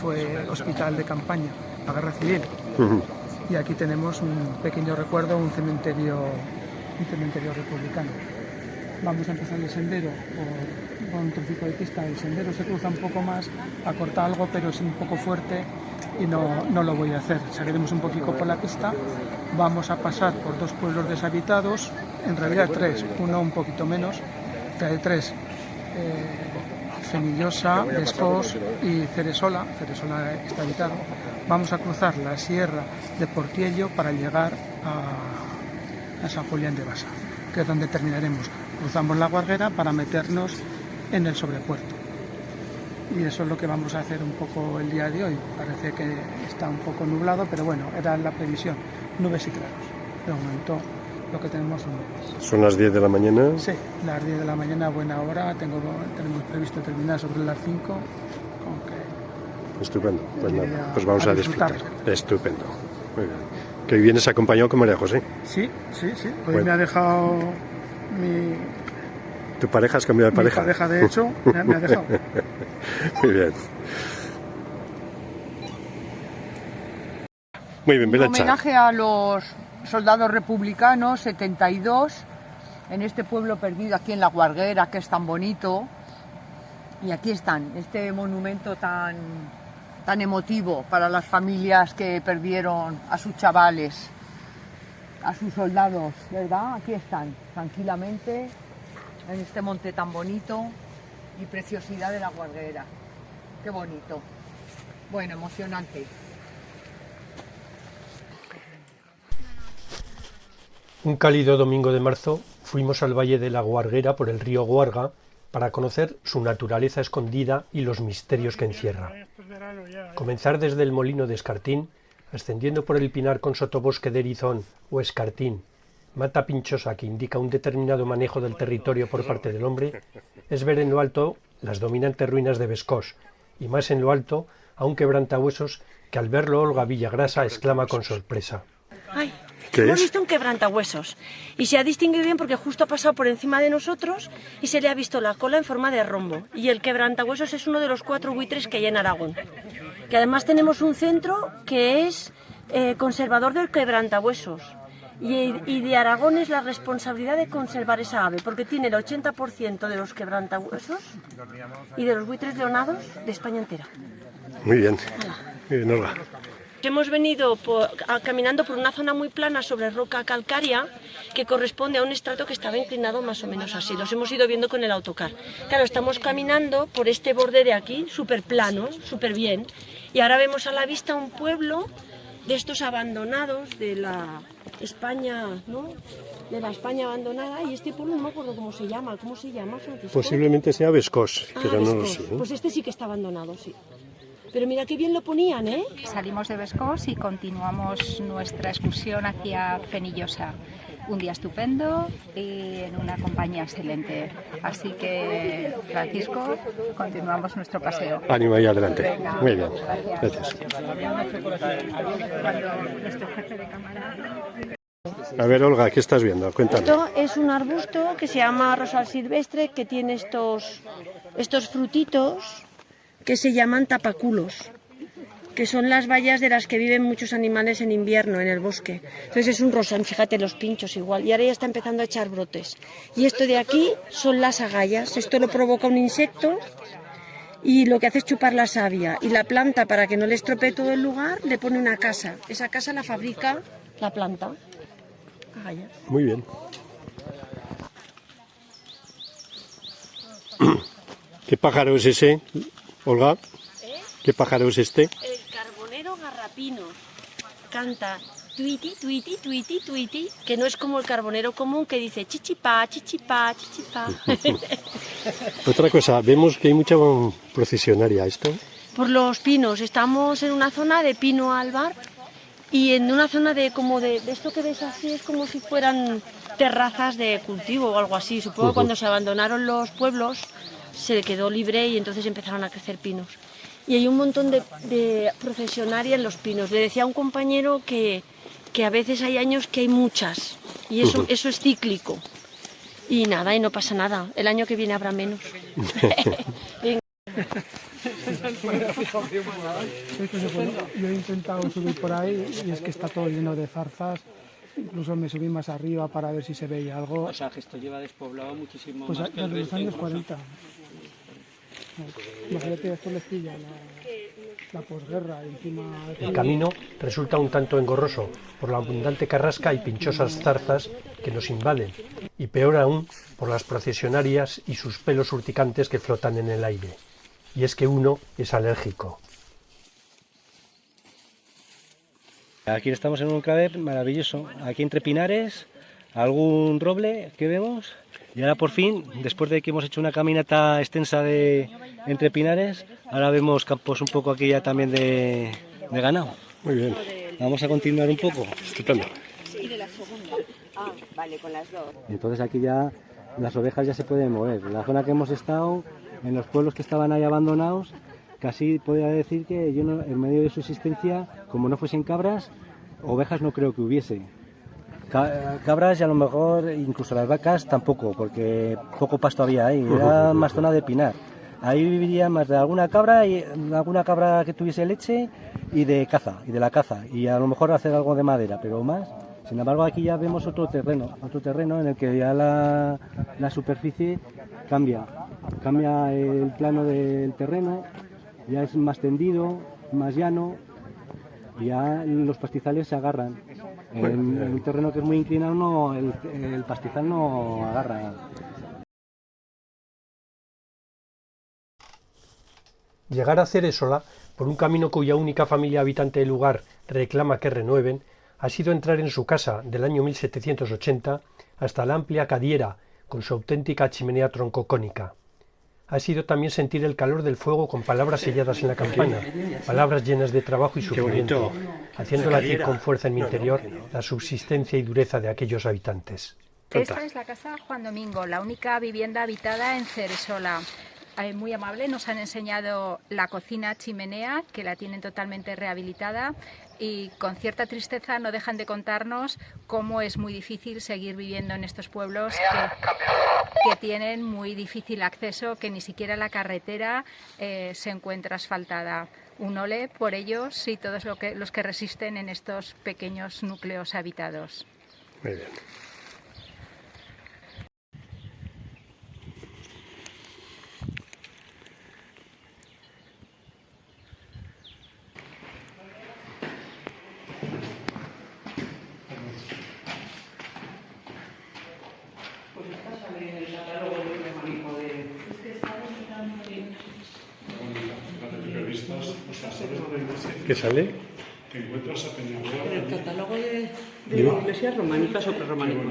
fue hospital de campaña, la guerra civil. Y aquí tenemos un pequeño recuerdo, un cementerio republicano. Vamos a empezar el sendero por un trocito de pista. El sendero se cruza un poco más, acorta algo, pero es un poco fuerte y no lo voy a hacer. Seguiremos un poquito por la pista. Vamos a pasar por 2 pueblos deshabitados, en realidad 3, uno un poquito menos, tres. Fenillosa, Descós y Ceresola. Ceresola está habitado. Vamos a cruzar la sierra de Portiello para llegar a San Julián de Basa, que es donde terminaremos. Cruzamos la Guarguera para meternos en el sobrepuerto. Y eso es lo que vamos a hacer un poco el día de hoy. Parece que está un poco nublado, pero bueno, era la previsión, nubes y claros. De momento lo que tenemos son nubes. ¿Son las 10 de la mañana? Sí, las 10 de la mañana, buena hora. Tenemos previsto terminar sobre las 5. Estupendo. Pues nada, pues vamos a disfrutar. Estupendo. Muy bien. ¿Que hoy vienes acompañado con María José? Sí. Hoy bueno. Me ha dejado ¿Tu pareja has cambiado de pareja? Mi pareja, de hecho, me ha dejado. Muy bien. Muy bien, Belancha. Homenaje a los soldados republicanos, 72, en este pueblo perdido aquí en La Guarguera, que es tan bonito. Y aquí están, este monumento tan emotivo para las familias que perdieron a sus chavales, a sus soldados, ¿verdad? Aquí están, tranquilamente, en este monte tan bonito y preciosidad de La Guarguera. Qué bonito. Bueno, emocionante. Un cálido domingo de marzo fuimos al valle de La Guarguera por el río Guarga para conocer su naturaleza escondida y los misterios que encierra. Comenzar desde el molino de Escartín, ascendiendo por el pinar con sotobosque de erizón o escartín, mata pinchosa que indica un determinado manejo del territorio por parte del hombre, es ver en lo alto las dominantes ruinas de Bescós, y más en lo alto a un quebrantahuesos que al verlo Olga Villagrasa exclama con sorpresa. ¡Ay! Hemos visto un quebrantahuesos y se ha distinguido bien porque justo ha pasado por encima de nosotros y se le ha visto la cola en forma de rombo. Y el quebrantahuesos es uno de los 4 buitres que hay en Aragón. Que además tenemos un centro que es conservador del quebrantahuesos. Y de Aragón es la responsabilidad de conservar esa ave, porque tiene el 80% de los quebrantahuesos y de los buitres leonados de España entera. Muy bien. Muy bien, Olga. Hemos venido caminando por una zona muy plana sobre roca calcárea que corresponde a un estrato que estaba inclinado más o menos así. Los hemos ido viendo con el autocar. Claro, estamos caminando por este borde de aquí, súper plano, súper bien. Y ahora vemos a la vista un pueblo de estos abandonados de la España, ¿no? De la España abandonada. Y este pueblo no me acuerdo cómo se llama. ¿Cómo se llama, Francisco? Posiblemente sea Bescós, pero no lo Bescós. sé, ¿no? Pues este sí que está abandonado, sí. Pero mira qué bien lo ponían, ¿eh? Salimos de Bescós y continuamos nuestra excursión hacia Fenillosa. Un día estupendo y en una compañía excelente. Así que, Francisco, continuamos nuestro paseo. Ánimo y adelante. Venga, muy bien. Gracias. A ver, Olga, ¿qué estás viendo? Cuéntame. Esto es un arbusto que se llama rosal silvestre, que tiene estos frutitos que se llaman tapaculos, que son las bayas de las que viven muchos animales en invierno en el bosque. Entonces es un rosal, fíjate los pinchos igual, y ahora ya está empezando a echar brotes. Y esto de aquí son las agallas, esto lo provoca un insecto y lo que hace es chupar la savia. Y la planta, para que no le estropee todo el lugar, le pone una casa. Esa casa la fabrica la planta. Agallas. Muy bien. ¿Qué pájaro es ese, Olga? ¿Qué pájaro es este? El carbonero garrapino. Canta tuiti, tuiti, tuiti, tuiti, que no es como el carbonero común que dice chichipá, chichipá, chichipá. Otra cosa, vemos que hay mucha procesionaria esto. Por los pinos, estamos en una zona de pino albar y en una zona de esto que ves así es como si fueran terrazas de cultivo o algo así. Supongo que cuando se abandonaron los pueblos se quedó libre y entonces empezaron a crecer pinos. Y hay un montón de procesionaria en los pinos. Le decía a un compañero que a veces hay años que hay muchas y eso es cíclico. Y nada, y no pasa nada. El año que viene habrá menos. Yo he intentado subir por ahí y es que está todo lleno de zarzas. Incluso me subí más arriba para ver si se veía algo. O sea, que esto lleva despoblado muchísimo Pues más que el desde los resto. años 40. Imagínate, esto les pilla la posguerra encima. El camino resulta un tanto engorroso por la abundante carrasca y pinchosas zarzas que nos invaden, y peor aún por las procesionarias y sus pelos urticantes que flotan en el aire. Y es que uno es alérgico. Aquí estamos en un enclave maravilloso. Aquí entre pinares, algún roble que vemos. Y ahora por fin, después de que hemos hecho una caminata extensa entre pinares, ahora vemos campos un poco aquí ya también de ganado. Muy bien. Vamos a continuar un poco. Estupendo. Y de la segunda. Ah, vale, con las dos. Entonces aquí ya las ovejas ya se pueden mover. En la zona que hemos estado, en los pueblos que estaban ahí abandonados, casi podría decir que yo no, en medio de su existencia, como no fuesen cabras, ovejas no creo que hubiese. Cabras y a lo mejor incluso las vacas tampoco, porque poco pasto había ahí, era más zona de pinar. Ahí viviría más de alguna cabra que tuviese leche y de caza, y de la caza, y a lo mejor hacer algo de madera, pero más. Sin embargo, aquí ya vemos otro terreno en el que ya la superficie cambia el plano del terreno, ya es más tendido, más llano, y ya los pastizales se agarran. En un terreno que es muy inclinado, el pastizal no agarra. Llegar a Ceresola, por un camino cuya única familia habitante del lugar reclama que renueven, ha sido entrar en su casa del año 1780 hasta la amplia cadiera con su auténtica chimenea troncocónica. Ha sido también sentir el calor del fuego con palabras selladas en la campana, palabras llenas de trabajo y sufrimiento, haciendo latir con fuerza en mi interior la subsistencia y dureza de aquellos habitantes. Esta es la casa Juan Domingo, la única vivienda habitada en Ceresola. Muy amable, nos han enseñado la cocina chimenea, que la tienen totalmente rehabilitada, y con cierta tristeza no dejan de contarnos cómo es muy difícil seguir viviendo en estos pueblos que tienen muy difícil acceso, que ni siquiera la carretera se encuentra asfaltada. Un ole por ellos y todos los que resisten en estos pequeños núcleos habitados. Muy bien. ¿Qué sale? Te encuentras a Peñaguara. En el catálogo de iglesias románicas o prerrománicas,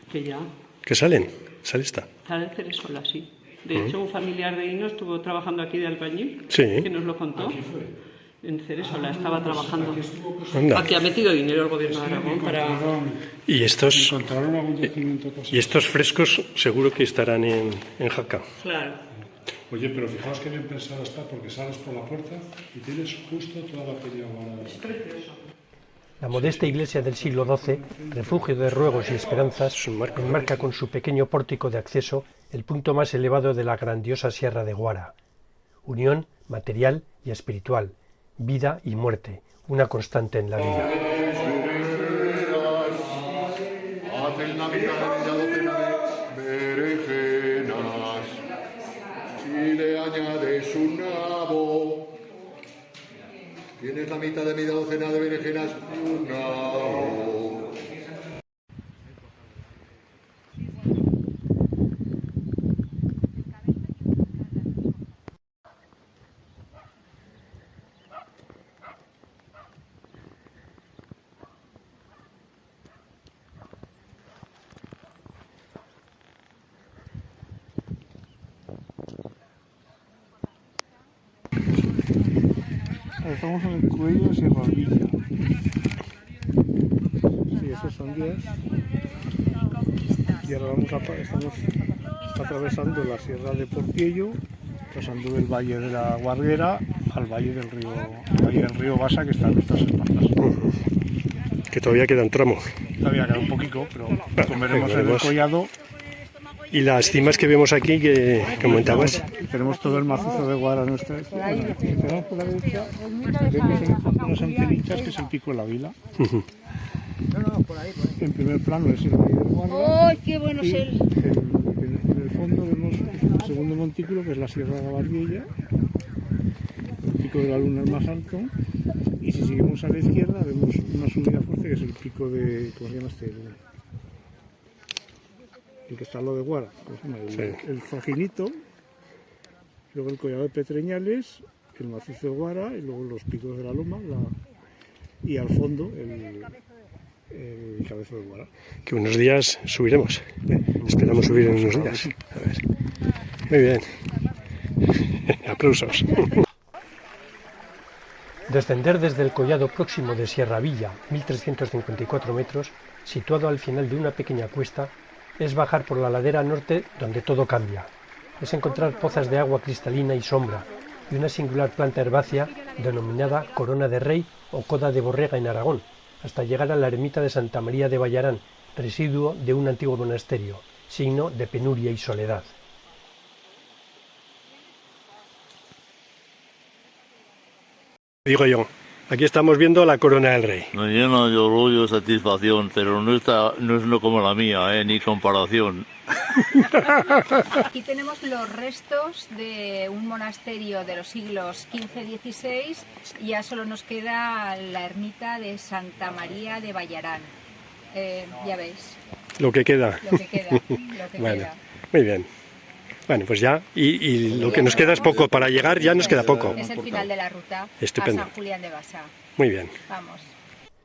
que ya ¿Qué salen? ¿Sale esta? sale en Ceresola, sí. De hecho, un familiar de Hino estuvo trabajando aquí de albañil, Sí. que nos lo contó. En Ceresola estaba trabajando. Anda. Aquí ha metido dinero el gobierno de Aragón para... Y estos, Encontraron algún yacimiento y estos frescos seguro que estarán en Jaca. Claro. Oye, pero fijaos que bien pensada está, porque sales por la puerta y tienes justo toda la Peñaguara. La modesta iglesia del siglo XII, refugio de ruegos y esperanzas, enmarca con su pequeño pórtico de acceso el punto más elevado de la grandiosa Sierra de Guara. Unión material y espiritual, vida y muerte, una constante en la vida. Hacen la mitad de media docena de berenjenas y le añades un nabo. Tienes la mitad de media docena de berenjenas y un nabo. Estamos en el cuello y barbilla. Sí, esos son 10. Y ahora estamos atravesando la Sierra de Portiello, pasando del Valle de la Guarguera al Valle del Río Basa, que está en nuestras espaldas. Que todavía queda un tramo. Todavía queda un poquito, pero comeremos en el veremos. collado Y las cimas que vemos aquí, que comentabas. Tenemos todo el macizo de Guara nuestra. Bueno, si tenemos por la derecha, vemos en el fondo unas antenitas, que es el pico de la Vila. En primer plano es el valle del Guarga. ¡Ay, qué bueno es él! En el fondo vemos el segundo montículo, que es la Sierra de Gabardiella. El pico de la Luna es más alto. Y si seguimos a la izquierda, vemos una subida fuerte, que es el pico de... ¿Cómo se llama este? El que está al lado de Guara. El Fajinito, luego el Collado de Petreñales, el macizo de Guara, y luego los picos de la Loma, y al fondo el cabezo de Guara. Que unos días subiremos. Esperamos subir en unos días. A ver. Muy bien. Aplausos. Descender desde el collado próximo de Sierra Villa, 1354 metros, situado al final de una pequeña cuesta, es bajar por la ladera norte donde todo cambia. Es encontrar pozas de agua cristalina y sombra, y una singular planta herbácea denominada corona de rey o coda de borrega en Aragón, hasta llegar a la ermita de Santa María de Vallarán, residuo de un antiguo monasterio, signo de penuria y soledad. Digo yo, aquí estamos viendo la corona del rey. Me llena de orgullo y satisfacción, pero no es como la mía, ni comparación. Aquí tenemos los restos de un monasterio de los siglos XV-XVI y ya solo nos queda la ermita de Santa María de Vallarán. Ya veis. Lo que queda. Lo que queda. Bueno, muy bien. Bueno, pues ya, y lo que nos queda es poco. Para llegar ya nos queda poco. Es el final de la ruta Estupendo. a San Julián de Basa. Muy bien. Vamos.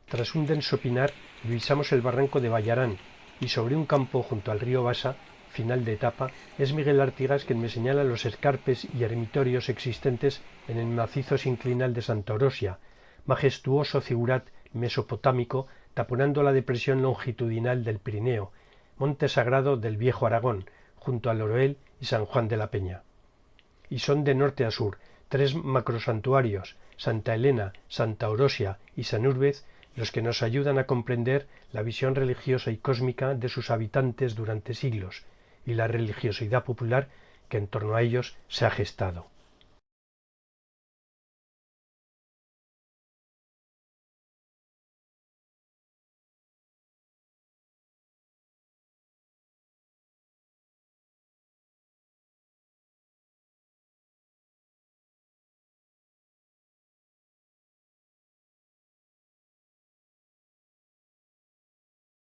Tras un denso pinar, divisamos el barranco de Vallarán, y sobre un campo junto al río Basa, final de etapa, es Miguel Artigas quien me señala los escarpes y ermitorios existentes en el macizo sinclinal de Santa Orosia, majestuoso zigurat mesopotámico taponando la depresión longitudinal del Pirineo, monte sagrado del Viejo Aragón, junto al Oroel y San Juan de la Peña. Y son de norte a sur, 3 macrosantuarios, Santa Elena, Santa Orosia y San Úrbez, los que nos ayudan a comprender la visión religiosa y cósmica de sus habitantes durante siglos, y la religiosidad popular que en torno a ellos se ha gestado.